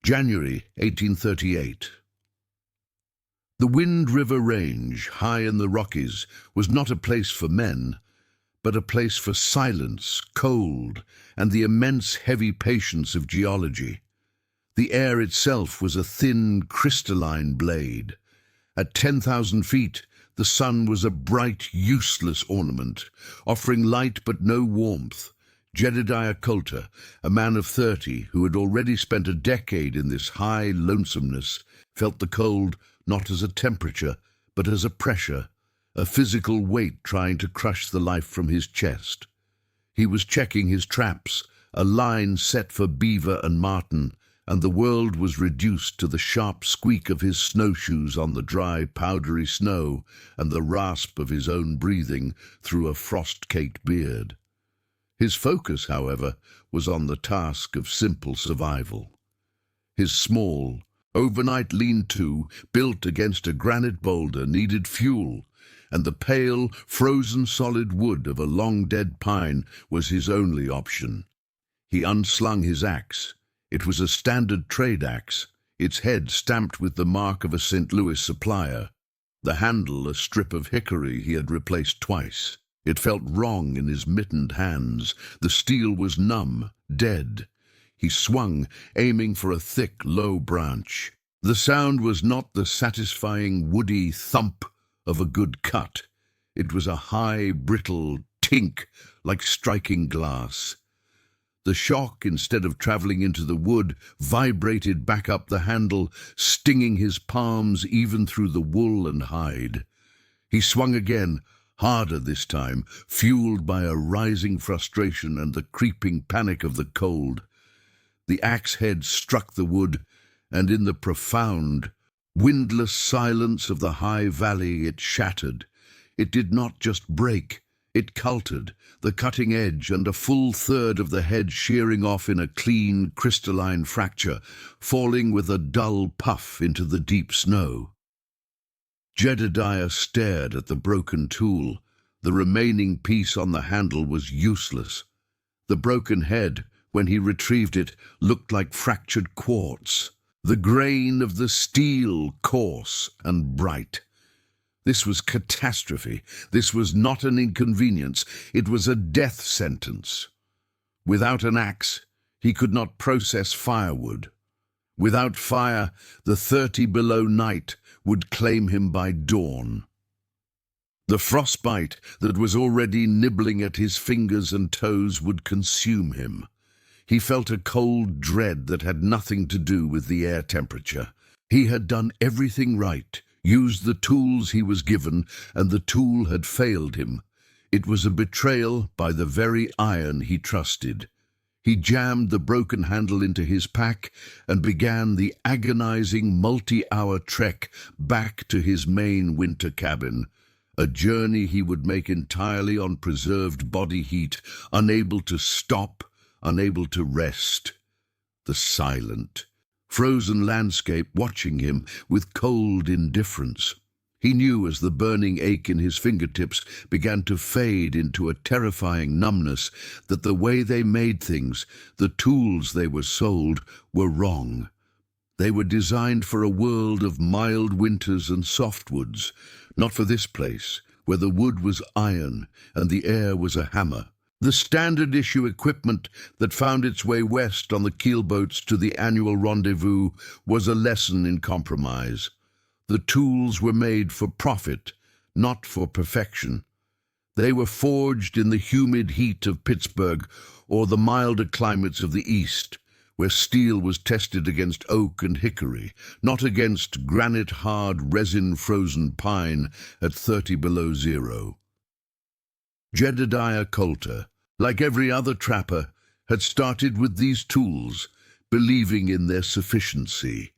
January 1838. The Wind River Range, high in the Rockies, was not a place for men, but a place for silence, cold, and the immense heavy patience of geology. The air itself was a thin, crystalline blade. At 10,000 feet, the sun was a bright, useless ornament, offering light but no warmth. Jedediah Coulter, a man of 30 who had already spent a decade in this high lonesomeness, felt the cold not as a temperature, but as a pressure, a physical weight trying to crush the life from his chest. He was checking his traps, a line set for beaver and marten, and the world was reduced to the sharp squeak of his snowshoes on the dry, powdery snow and the rasp of his own breathing through a frost-caked beard. His focus, however, was on the task of simple survival. His small, overnight lean-to, built against a granite boulder, needed fuel, and the pale, frozen solid wood of a long-dead pine was his only option. He unslung his axe. It was a standard trade axe, its head stamped with the mark of a St. Louis supplier, the handle a strip of hickory he had replaced twice. It felt wrong in his mittened hands. The steel was numb, dead. He swung, aiming for a thick, low branch. The sound was not the satisfying, woody thump of a good cut. It was a high, brittle tink, like striking glass. The shock, instead of traveling into the wood, vibrated back up the handle, stinging his palms even through the wool and hide. He swung again, harder this time, fueled by a rising frustration and the creeping panic of the cold. The axe head struck the wood, and in the profound, windless silence of the high valley it shattered. It did not just break, it cultured, the cutting edge and a full third of the head shearing off in a clean, crystalline fracture, falling with a dull puff into the deep snow. Jedediah stared at the broken tool. The remaining piece on the handle was useless. The broken head, when he retrieved it, looked like fractured quartz. The grain of the steel coarse and bright. This was catastrophe. This was not an inconvenience. It was a death sentence. Without an axe, he could not process firewood. Without fire, the 30-below night would claim him by dawn. The frostbite that was already nibbling at his fingers and toes would consume him. He felt a cold dread that had nothing to do with the air temperature. He had done everything right, used the tools he was given, and the tool had failed him. It was a betrayal by the very iron he trusted. He jammed the broken handle into his pack and began the agonizing multi-hour trek back to his main winter cabin, a journey he would make entirely on preserved body heat, unable to stop, unable to rest. The silent, frozen landscape watching him with cold indifference. He knew as the burning ache in his fingertips began to fade into a terrifying numbness that the way they made things, the tools they were sold, were wrong. They were designed for a world of mild winters and softwoods, not for this place, where the wood was iron and the air was a hammer. The standard issue equipment that found its way west on the keelboats to the annual rendezvous was a lesson in compromise. The tools were made for profit, not for perfection. They were forged in the humid heat of Pittsburgh or the milder climates of the East, where steel was tested against oak and hickory, not against granite-hard, resin-frozen pine at 30 below zero. Jedediah Coulter, like every other trapper, had started with these tools, believing in their sufficiency.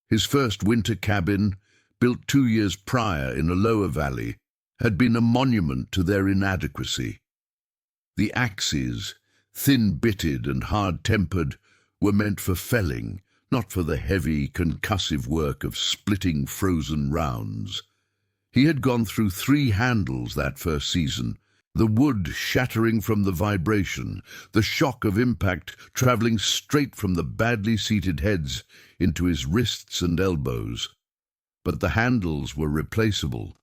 His first winter cabin, built 2 years prior in a lower valley, had been a monument to their inadequacy. The axes, thin-bitted and hard-tempered, were meant for felling, not for the heavy, concussive work of splitting frozen rounds. He had gone through 3 handles that first season, the wood shattering from the vibration, the shock of impact traveling straight from the badly seated heads into his wrists and elbows. But the handles were replaceable.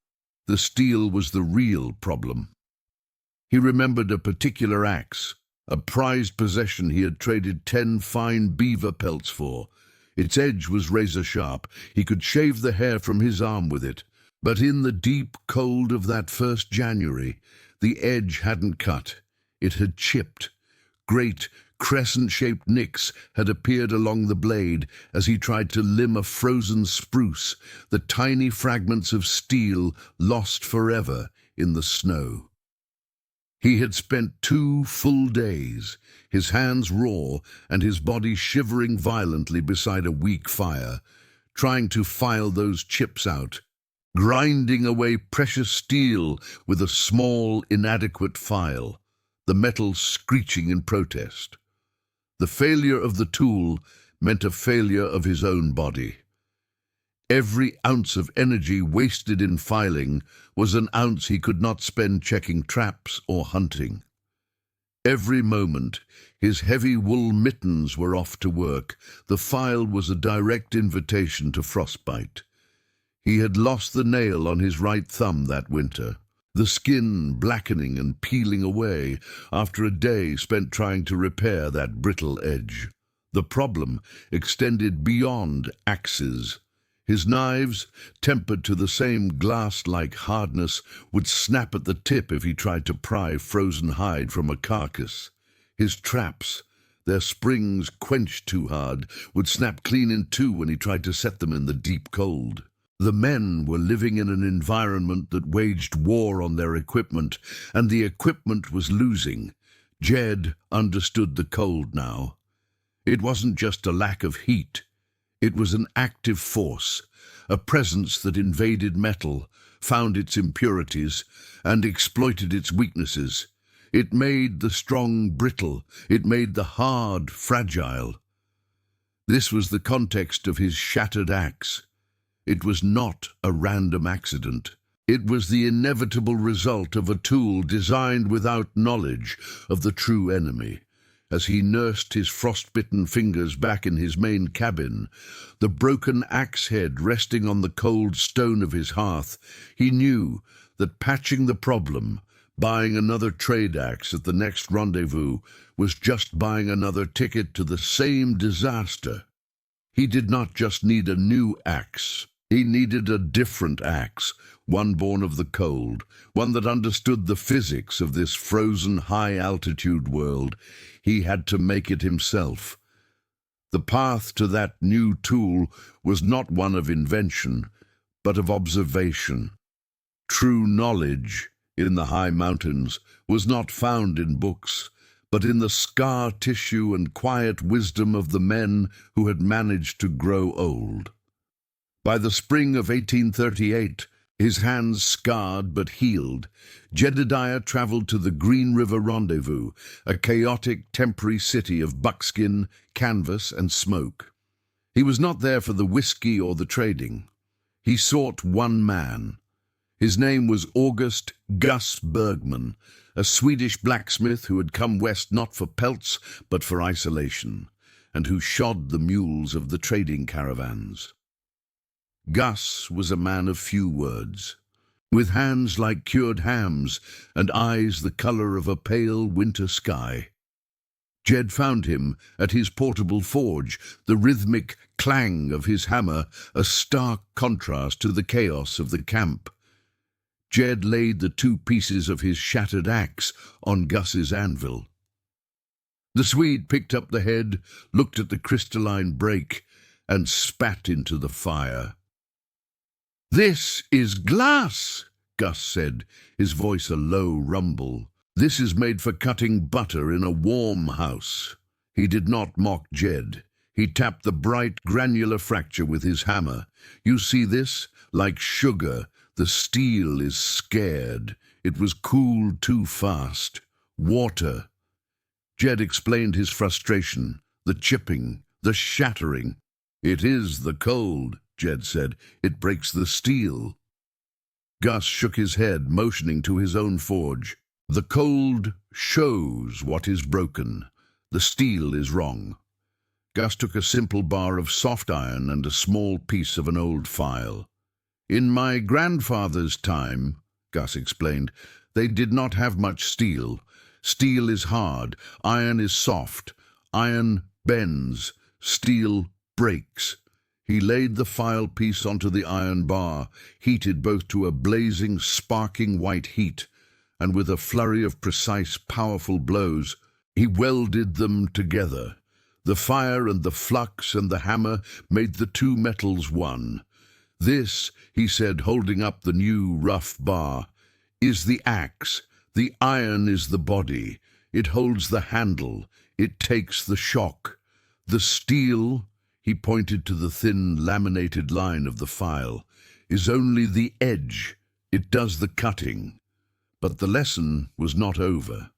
The steel was the real problem. He remembered a particular axe, a prized possession he had traded 10 fine beaver pelts for. Its edge was razor-sharp. He could shave the hair from his arm with it. But in the deep cold of that first January, the edge hadn't cut. It had chipped. Great, crescent-shaped nicks had appeared along the blade as he tried to limb a frozen spruce, the tiny fragments of steel lost forever in the snow. He had spent 2 full days, his hands raw and his body shivering violently beside a weak fire, trying to file those chips out, grinding away precious steel with a small, inadequate file, the metal screeching in protest. The failure of the tool meant a failure of his own body. Every ounce of energy wasted in filing was an ounce he could not spend checking traps or hunting. Every moment, his heavy wool mittens were off to work. The file was a direct invitation to frostbite. He had lost the nail on his right thumb that winter, the skin blackening and peeling away after a day spent trying to repair that brittle edge. The problem extended beyond axes. His knives, tempered to the same glass-like hardness, would snap at the tip if he tried to pry frozen hide from a carcass. His traps, their springs quenched too hard, would snap clean in two when he tried to set them in the deep cold. The men were living in an environment that waged war on their equipment, and the equipment was losing. Jed understood the cold now. It wasn't just a lack of heat. It was an active force, a presence that invaded metal, found its impurities, and exploited its weaknesses. It made the strong brittle. It made the hard fragile. This was the context of his shattered axe. It was not a random accident. It was the inevitable result of a tool designed without knowledge of the true enemy. As he nursed his frostbitten fingers back in his main cabin, the broken axe head resting on the cold stone of his hearth, he knew that patching the problem, buying another trade axe at the next rendezvous, was just buying another ticket to the same disaster. He did not just need a new axe. He needed a different axe, one born of the cold, one that understood the physics of this frozen high-altitude world. He had to make it himself. The path to that new tool was not one of invention, but of observation. True knowledge, in the high mountains, was not found in books, but in the scar tissue and quiet wisdom of the men who had managed to grow old. By the spring of 1838, his hands scarred but healed, Jedediah traveled to the Green River Rendezvous, a chaotic temporary city of buckskin, canvas, and smoke. He was not there for the whiskey or the trading. He sought one man. His name was August Gus Bergman, a Swedish blacksmith who had come west not for pelts but for isolation, and who shod the mules of the trading caravans. Gus was a man of few words, with hands like cured hams and eyes the color of a pale winter sky. Jed found him at his portable forge, the rhythmic clang of his hammer a stark contrast to the chaos of the camp. Jed laid the 2 pieces of his shattered axe on Gus's anvil. The Swede picked up the head, looked at the crystalline break, and spat into the fire. "This is glass," Gus said, his voice a low rumble. "This is made for cutting butter in a warm house." He did not mock Jed. He tapped the bright, granular fracture with his hammer. "You see this? Like sugar, the steel is scared. It was cooled too fast. Water." Jed explained his frustration, the chipping, the shattering. "It is the cold," Jed said. "It breaks the steel." Gus shook his head, motioning to his own forge. The cold shows what is broken. The steel is wrong. Gus took a simple bar of soft iron and a small piece of an old file. In my grandfather's time, Gus explained, they did not have much steel. Steel is hard, iron is soft. Iron bends, steel breaks. He laid the file piece onto the iron bar, heated both to a blazing, sparking white heat, and with a flurry of precise, powerful blows, he welded them together. The fire and the flux and the hammer made the two metals one. This, he said, holding up the new rough bar, is the axe. The iron is the body. It holds the handle. It takes the shock. The steel, he pointed to the thin, laminated line of the file, is only the edge. It does the cutting. But the lesson was not over.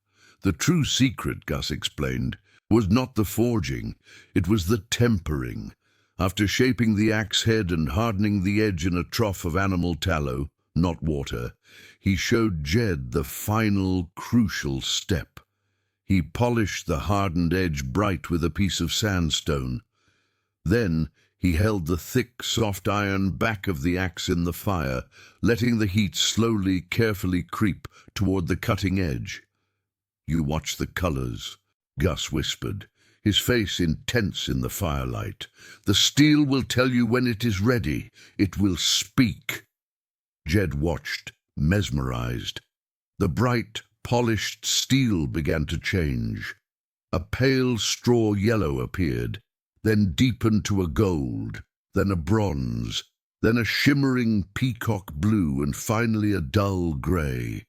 The true secret, Gus explained, was not the forging. It was the tempering. After shaping the axe head and hardening the edge in a trough of animal tallow, not water, he showed Jed the final, crucial step. He polished the hardened edge bright with a piece of sandstone. Then he held the thick, soft iron back of the axe in the fire, letting the heat slowly, carefully creep toward the cutting edge. "You watch the colors," Gus whispered, his face intense in the firelight. "The steel will tell you when it is ready. It will speak." Jed watched, mesmerized. The bright, polished steel began to change. A pale straw yellow appeared, then deepened to a gold, then a bronze, then a shimmering peacock blue, and finally a dull gray.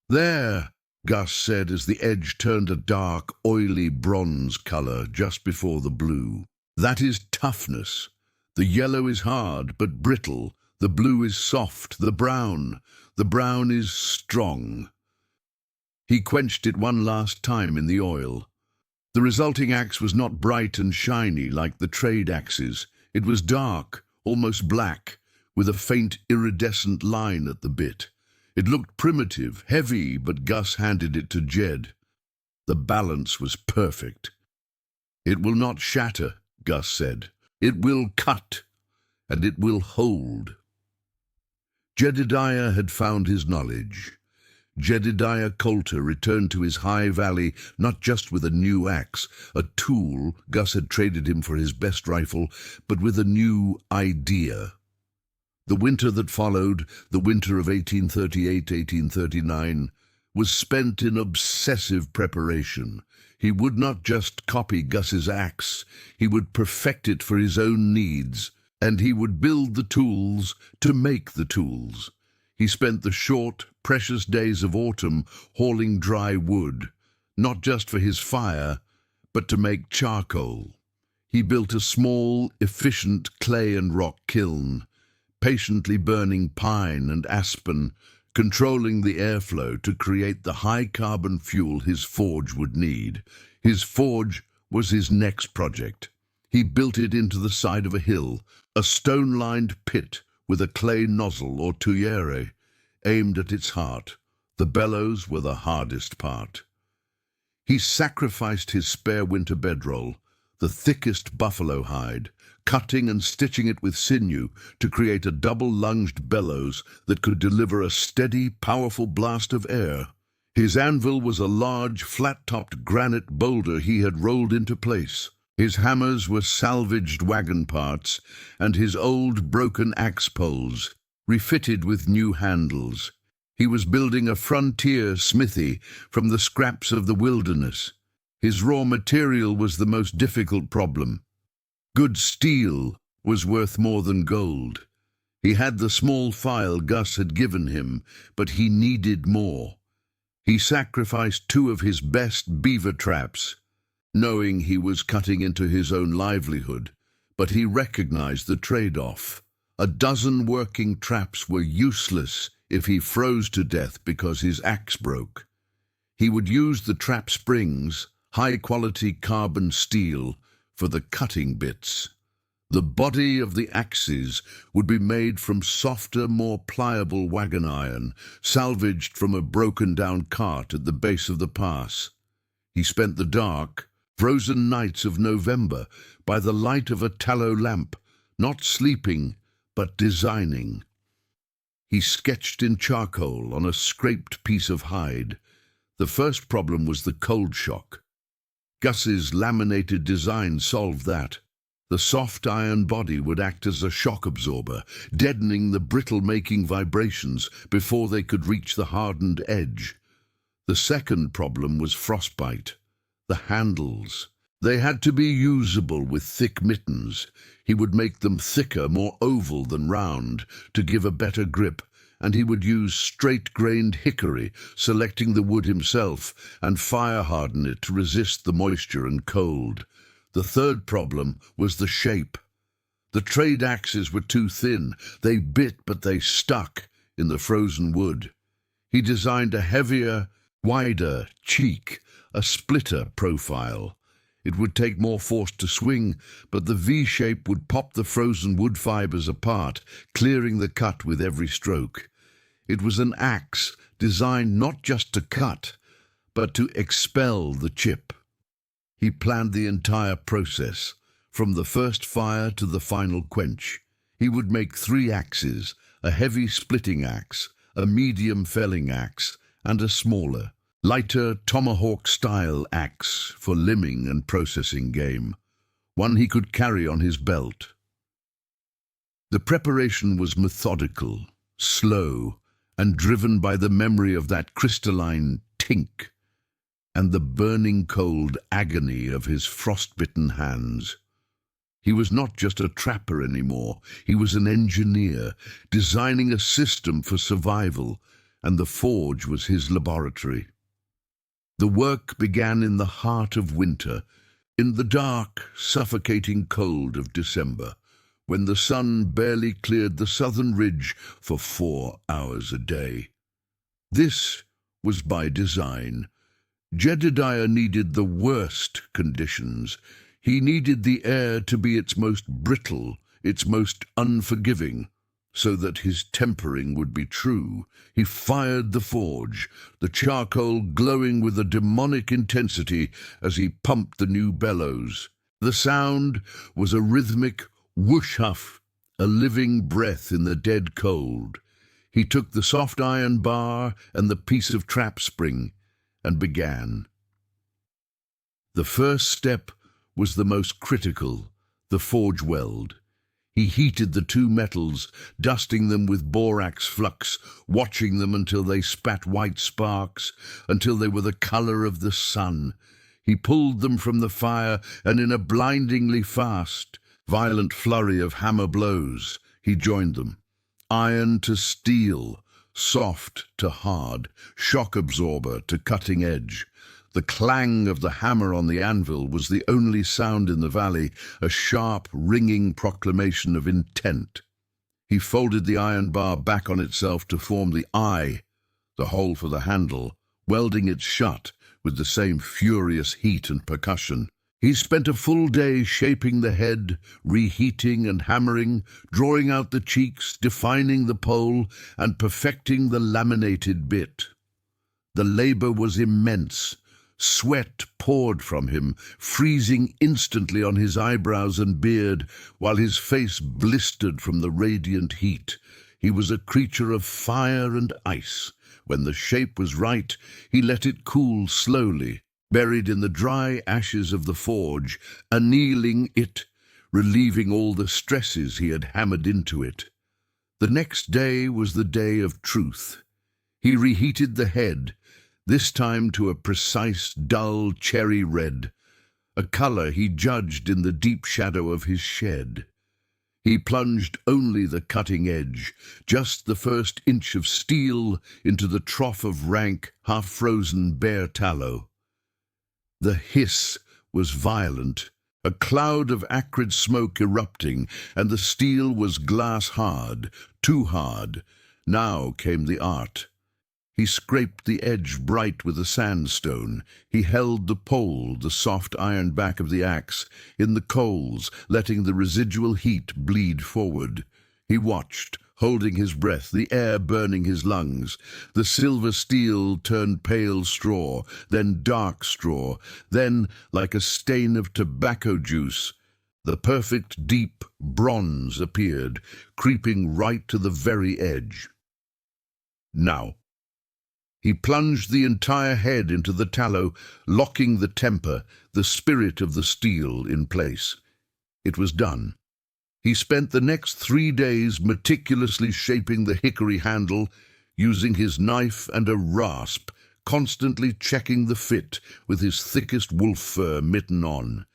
"There," Gus said as the edge turned a dark, oily bronze color just before the blue. "That is toughness. The yellow is hard but brittle. The blue is soft. The brown is strong." He quenched it one last time in the oil. The resulting axe was not bright and shiny like the trade axes. It was dark, almost black, with a faint iridescent line at the bit. It looked primitive, heavy, but Gus handed it to Jed. The balance was perfect. "It will not shatter," Gus said. "It will cut, and it will hold." Jedediah had found his knowledge. Jedediah Coulter returned to his high valley not just with a new axe, a tool Gus had traded him for his best rifle, but with a new idea. The winter that followed, the winter of 1838-1839, was spent in obsessive preparation. He would not just copy Gus's axe, he would perfect it for his own needs, and he would build the tools to make the tools. He spent the short, precious days of autumn hauling dry wood, not just for his fire, but to make charcoal. He built a small, efficient clay and rock kiln, patiently burning pine and aspen, controlling the airflow to create the high-carbon fuel his forge would need. His forge was his next project. He built it into the side of a hill, a stone-lined pit with a clay nozzle or tuyere aimed at its heart. The bellows were the hardest part. He sacrificed his spare winter bedroll, the thickest buffalo hide, cutting and stitching it with sinew to create a double-lunged bellows that could deliver a steady, powerful blast of air. His anvil was a large, flat-topped granite boulder he had rolled into place. His hammers were salvaged wagon parts, and his old, broken axe poles, refitted with new handles. He was building a frontier smithy from the scraps of the wilderness. His raw material was the most difficult problem. Good steel was worth more than gold. He had the small file Gus had given him, but he needed more. He sacrificed 2 of his best beaver traps, knowing he was cutting into his own livelihood, but he recognized the trade-off. A dozen working traps were useless if he froze to death because his axe broke. He would use the trap springs, high-quality carbon steel, for the cutting bits. The body of the axes would be made from softer, more pliable wagon iron, salvaged from a broken-down cart at the base of the pass. He spent the dark, frozen nights of November by the light of a tallow lamp, not sleeping, but designing. He sketched in charcoal on a scraped piece of hide. The first problem was the cold shock. Gus's laminated design solved that. The soft iron body would act as a shock absorber, deadening the brittle-making vibrations before they could reach the hardened edge. The second problem was frostbite. The handles. They had to be usable with thick mittens. He would make them thicker, more oval than round, to give a better grip, and he would use straight-grained hickory, selecting the wood himself, and fire-harden it to resist the moisture and cold. The third problem was the shape. The trade axes were too thin. They bit, but they stuck in the frozen wood. He designed a heavier, wider cheek, a splitter profile. It would take more force to swing, but the V-shape would pop the frozen wood fibers apart, clearing the cut with every stroke. It was an axe designed not just to cut, but to expel the chip. He planned the entire process, from the first fire to the final quench. He would make 3 axes, a heavy splitting axe, a medium felling axe, and a smaller, lighter tomahawk-style axe for limbing and processing game, one he could carry on his belt. The preparation was methodical, slow, and driven by the memory of that crystalline tink and the burning cold agony of his frostbitten hands. He was not just a trapper anymore. He was an engineer, designing a system for survival, and the forge was his laboratory. The work began in the heart of winter, in the dark, suffocating cold of December, when the sun barely cleared the southern ridge for 4 hours a day. This was by design. Jedediah needed the worst conditions. He needed the air to be its most brittle, its most unforgiving, so that his tempering would be true. He fired the forge, the charcoal glowing with a demonic intensity as he pumped the new bellows. The sound was a rhythmic whoosh-huff, a living breath in the dead cold. He took the soft iron bar and the piece of trap spring and began. The first step was the most critical, the forge weld. He heated the 2 metals, dusting them with borax flux, watching them until they spat white sparks, until they were the color of the sun. He pulled them from the fire, and in a blindingly fast, violent flurry of hammer blows, he joined them. Iron to steel, soft to hard, shock absorber to cutting edge. The clang of the hammer on the anvil was the only sound in the valley, a sharp, ringing proclamation of intent. He folded the iron bar back on itself to form the eye, the hole for the handle, welding it shut with the same furious heat and percussion. He spent a full day shaping the head, reheating and hammering, drawing out the cheeks, defining the pole, and perfecting the laminated bit. The labor was immense. Sweat poured from him, freezing instantly on his eyebrows and beard, while his face blistered from the radiant heat. He was a creature of fire and ice. When the shape was right, he let it cool slowly, buried in the dry ashes of the forge, annealing it, relieving all the stresses he had hammered into it. The next day was the day of truth. He reheated the head, this time to a precise, dull cherry red, a color he judged in the deep shadow of his shed. He plunged only the cutting edge, just the first inch of steel, into the trough of rank, half-frozen bare tallow. The hiss was violent, a cloud of acrid smoke erupting, and the steel was glass-hard, too hard. Now came the art. He scraped the edge bright with a sandstone. He held the pole, the soft iron back of the axe, in the coals, letting the residual heat bleed forward. He watched, holding his breath, the air burning his lungs. The silver steel turned pale straw, then dark straw, then, like a stain of tobacco juice, the perfect deep bronze appeared, creeping right to the very edge. Now, he plunged the entire head into the tallow, locking the temper, the spirit of the steel, in place. It was done. He spent the next 3 days meticulously shaping the hickory handle, using his knife and a rasp, constantly checking the fit with his thickest wolf fur mitten on.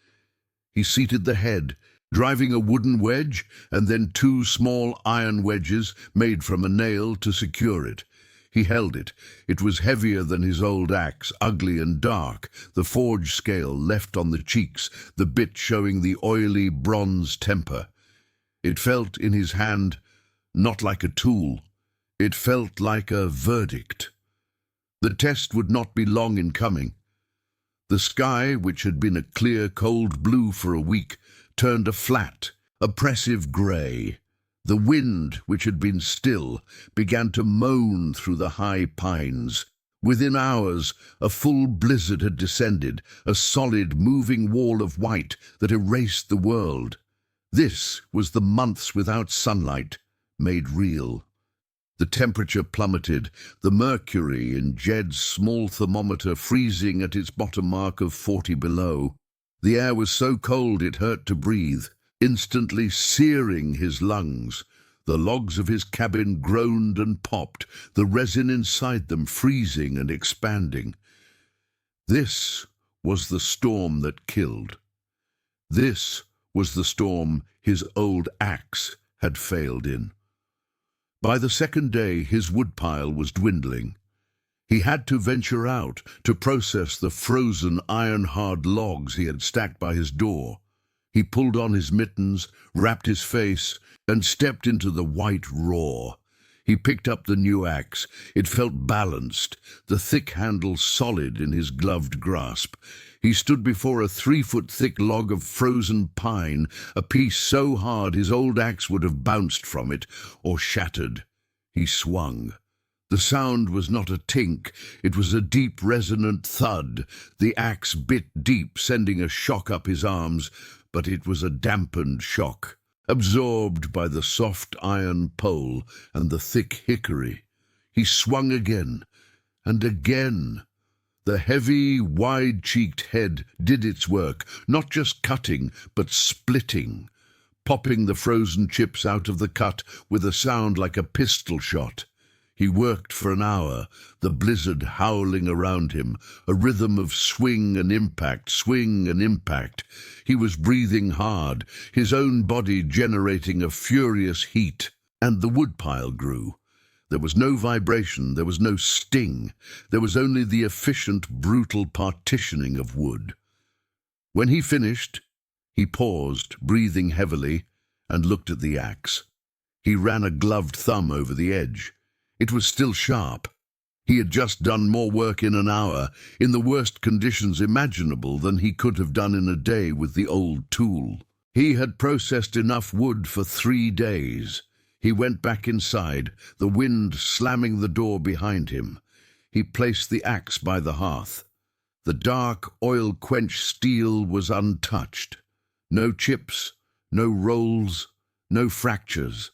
He seated the head, driving a wooden wedge and then 2 small iron wedges made from a nail to secure it. He held it. It was heavier than his old axe, ugly and dark, the forge scale left on the cheeks, the bit showing the oily bronze temper. It felt in his hand not like a tool. It felt like a verdict. The test would not be long in coming. The sky, which had been a clear, cold blue for a week, turned a flat, oppressive grey. The wind, which had been still, began to moan through the high pines. Within hours, a full blizzard had descended, a solid, moving wall of white that erased the world. This was the months without sunlight, made real. The temperature plummeted, the mercury in Jed's small thermometer freezing at its bottom mark of 40 below. The air was so cold it hurt to breathe, instantly searing his lungs. The logs of his cabin groaned and popped, the resin inside them freezing and expanding. This was the storm that killed. This was the storm his old axe had failed in. By the second day, his woodpile was dwindling. He had to venture out to process the frozen iron-hard logs he had stacked by his door. He pulled on his mittens, wrapped his face, and stepped into the white raw. He picked up the new axe. It felt balanced, the thick handle solid in his gloved grasp. He stood before a 3-foot-thick log of frozen pine, a piece so hard his old axe would have bounced from it or shattered. He swung. The sound was not a tink, it was a deep, resonant thud. The axe bit deep, sending a shock up his arms, but it was a dampened shock, absorbed by the soft iron pole and the thick hickory. He swung again, and again. The heavy, wide-cheeked head did its work, not just cutting, but splitting, popping the frozen chips out of the cut with a sound like a pistol shot. He worked for an hour, the blizzard howling around him, a rhythm of swing and impact, swing and impact. He was breathing hard, his own body generating a furious heat, and the woodpile grew. There was no vibration, there was no sting, there was only the efficient, brutal partitioning of wood. When he finished, he paused, breathing heavily, and looked at the axe. He ran a gloved thumb over the edge. It was still sharp. He had just done more work in an hour, in the worst conditions imaginable, than he could have done in a day with the old tool. He had processed enough wood for 3 days. He went back inside, the wind slamming the door behind him. He placed the axe by the hearth. The dark, oil-quenched steel was untouched. No chips, no rolls, no fractures.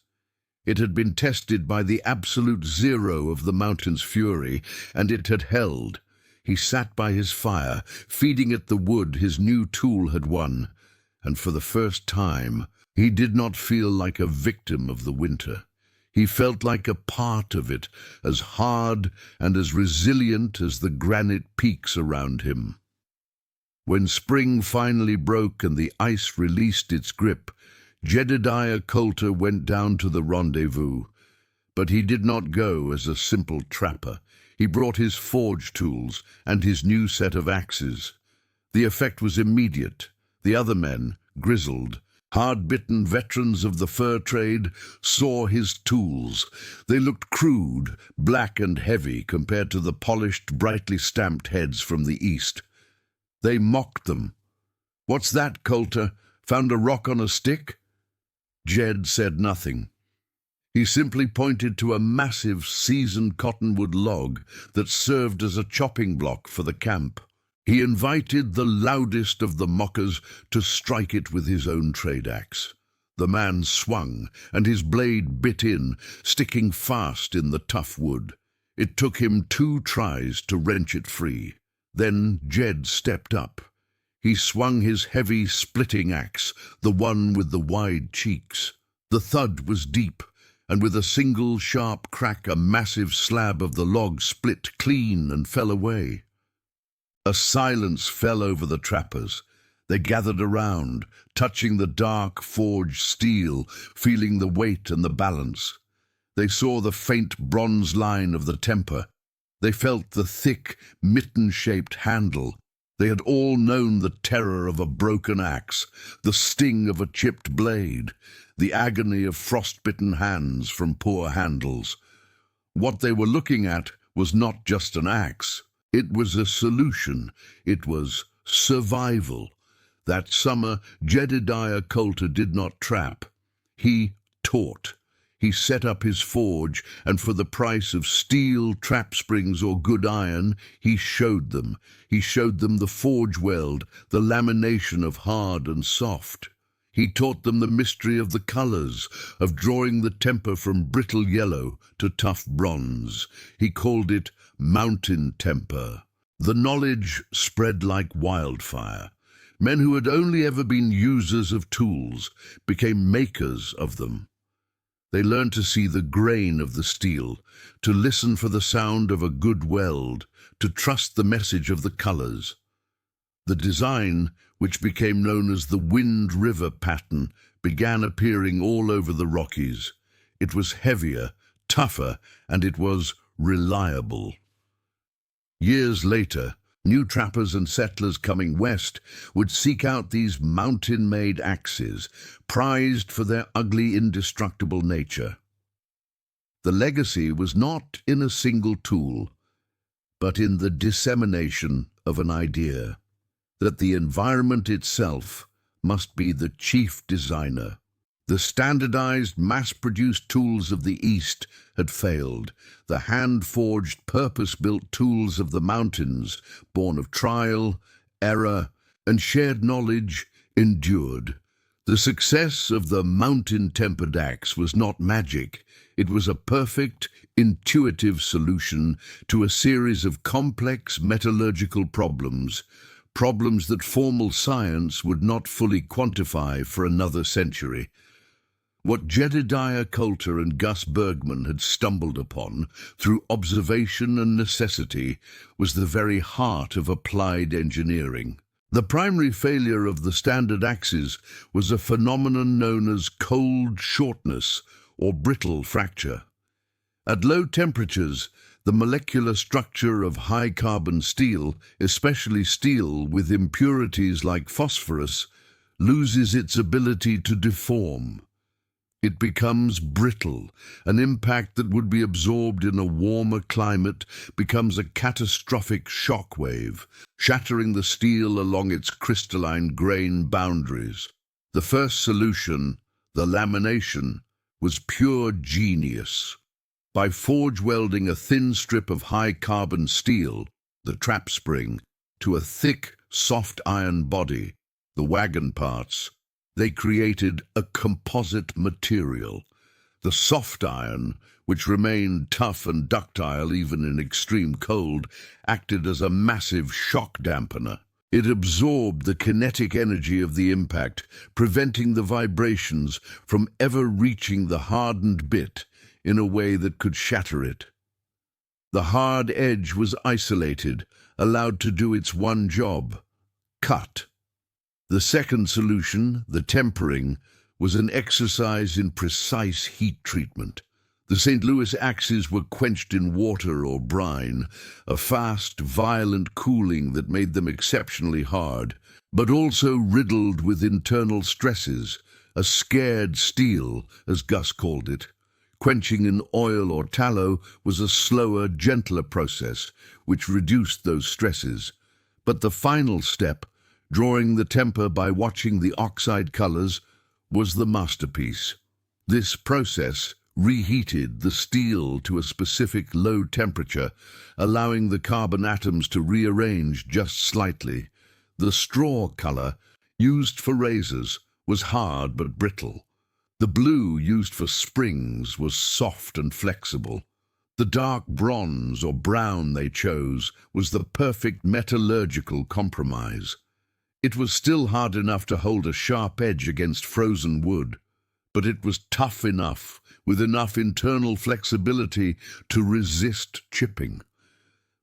It had been tested by the absolute zero of the mountain's fury, and it had held. He sat by his fire, feeding it the wood his new tool had won, and for the first time he did not feel like a victim of the winter. He felt like a part of it, as hard and as resilient as the granite peaks around him. When spring finally broke and the ice released its grip, Jedediah Coulter went down to the rendezvous. But he did not go as a simple trapper. He brought his forge tools and his new set of axes. The effect was immediate. The other men, grizzled, Hard-bitten veterans of the fur trade saw his tools. They looked crude, black and heavy compared to the polished, brightly stamped heads from the East. They mocked them. "What's that, Coulter? Found a rock on a stick?" Jed said nothing. He simply pointed to a massive, seasoned cottonwood log that served as a chopping block for the camp. He invited the loudest of the mockers to strike it with his own trade axe. The man swung, and his blade bit in, sticking fast in the tough wood. It took him 2 tries to wrench it free. Then Jed stepped up. He swung his heavy splitting axe, the one with the wide cheeks. The thud was deep, and with a single sharp crack a massive slab of the log split clean and fell away. A silence fell over the trappers. They gathered around, touching the dark forged steel, feeling the weight and the balance. They saw the faint bronze line of the temper. They felt the thick, mitten-shaped handle. They had all known the terror of a broken axe, the sting of a chipped blade, the agony of frostbitten hands from poor handles. What they were looking at was not just an axe. It was a solution. It was survival. That summer, Jedediah Coulter did not trap. He taught. He set up his forge, and for the price of steel, trap springs, or good iron, he showed them. He showed them the forge weld, the lamination of hard and soft. He taught them the mystery of the colors, of drawing the temper from brittle yellow to tough bronze. He called it mountain temper. The knowledge spread like wildfire. Men who had only ever been users of tools became makers of them. They learned to see the grain of the steel, to listen for the sound of a good weld, to trust the message of the colors. The design, which became known as the Wind River pattern, began appearing all over the Rockies. It was heavier, tougher, and it was reliable. Years later, new trappers and settlers coming west would seek out these mountain-made axes, prized for their ugly, indestructible nature. The legacy was not in a single tool, but in the dissemination of an idea, that the environment itself must be the chief designer. The standardized, mass-produced tools of the East had failed. The hand-forged, purpose-built tools of the mountains, born of trial, error, and shared knowledge, endured. The success of the mountain-tempered axe was not magic. It was a perfect, intuitive solution to a series of complex metallurgical problems that formal science would not fully quantify for another century. What Jedediah Coulter and Gus Bergman had stumbled upon through observation and necessity was the very heart of applied engineering. The primary failure of the standard axes was a phenomenon known as cold shortness or brittle fracture. At low temperatures, the molecular structure of high-carbon steel, especially steel with impurities like phosphorus, loses its ability to deform. It becomes brittle. An impact that would be absorbed in a warmer climate becomes a catastrophic shock wave, shattering the steel along its crystalline grain boundaries. The first solution, the lamination, was pure genius. By forge welding a thin strip of high-carbon steel, the trap spring, to a thick, soft iron body, the wagon parts, they created a composite material. The soft iron, which remained tough and ductile even in extreme cold, acted as a massive shock dampener. It absorbed the kinetic energy of the impact, preventing the vibrations from ever reaching the hardened bit in a way that could shatter it. The hard edge was isolated, allowed to do its one job: cut. The second solution, the tempering, was an exercise in precise heat treatment. The St. Louis axes were quenched in water or brine, a fast, violent cooling that made them exceptionally hard, but also riddled with internal stresses, a scared steel, as Gus called it. Quenching in oil or tallow was a slower, gentler process, which reduced those stresses. But the final step, drawing the temper by watching the oxide colors, was the masterpiece. This process reheated the steel to a specific low temperature, allowing the carbon atoms to rearrange just slightly. The straw color, used for razors, was hard but brittle. The blue used for springs was soft and flexible. The dark bronze or brown they chose was the perfect metallurgical compromise. It was still hard enough to hold a sharp edge against frozen wood, but it was tough enough, with enough internal flexibility to resist chipping.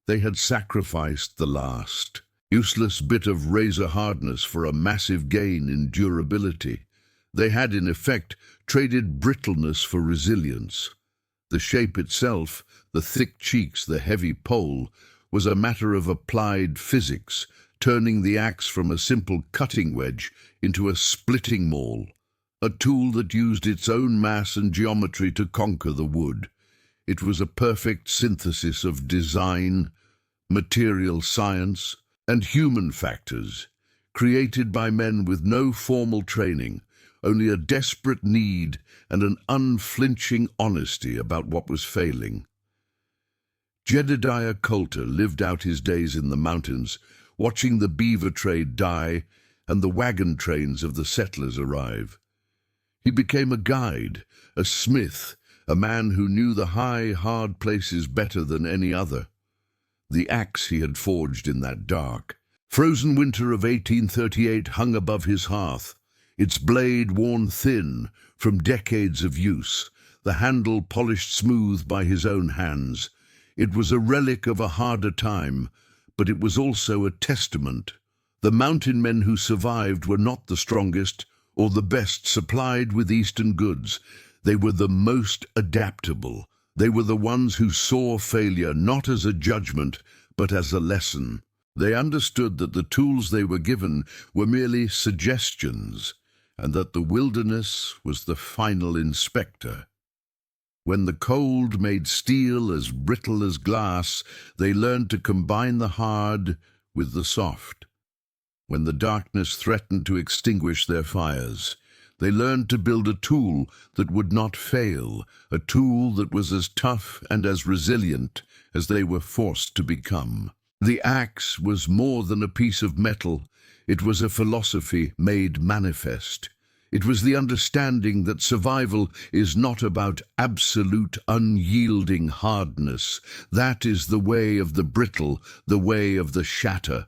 They had sacrificed the last, useless bit of razor hardness for a massive gain in durability. They had, in effect, traded brittleness for resilience. The shape itself, the thick cheeks, the heavy pole, was a matter of applied physics, turning the axe from a simple cutting wedge into a splitting maul, a tool that used its own mass and geometry to conquer the wood. It was a perfect synthesis of design, material science, and human factors, created by men with no formal training, only a desperate need and an unflinching honesty about what was failing. Jedediah Coulter lived out his days in the mountains, watching the beaver trade die and the wagon trains of the settlers arrive. He became a guide, a smith, a man who knew the high, hard places better than any other. The axe he had forged in that dark, frozen winter of 1838 hung above his hearth, its blade worn thin from decades of use, the handle polished smooth by his own hands. It was a relic of a harder time, but it was also a testament. The mountain men who survived were not the strongest or the best supplied with Eastern goods. They were the most adaptable. They were the ones who saw failure not as a judgment, but as a lesson. They understood that the tools they were given were merely suggestions, and that the wilderness was the final inspector. When the cold made steel as brittle as glass, they learned to combine the hard with the soft. When the darkness threatened to extinguish their fires, they learned to build a tool that would not fail, a tool that was as tough and as resilient as they were forced to become. The axe was more than a piece of metal. It was a philosophy made manifest. It was the understanding that survival is not about absolute unyielding hardness. That is the way of the brittle, the way of the shatter.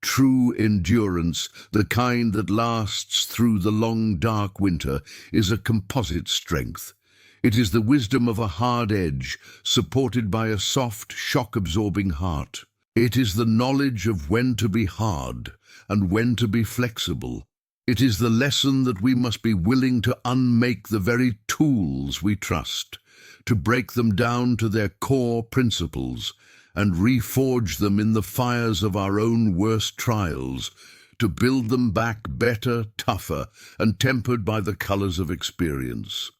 True endurance, the kind that lasts through the long dark winter, is a composite strength. It is the wisdom of a hard edge, supported by a soft, shock-absorbing heart. It is the knowledge of when to be hard and when to be flexible. It is the lesson that we must be willing to unmake the very tools we trust, to break them down to their core principles, and reforge them in the fires of our own worst trials, to build them back better, tougher, and tempered by the colors of experience.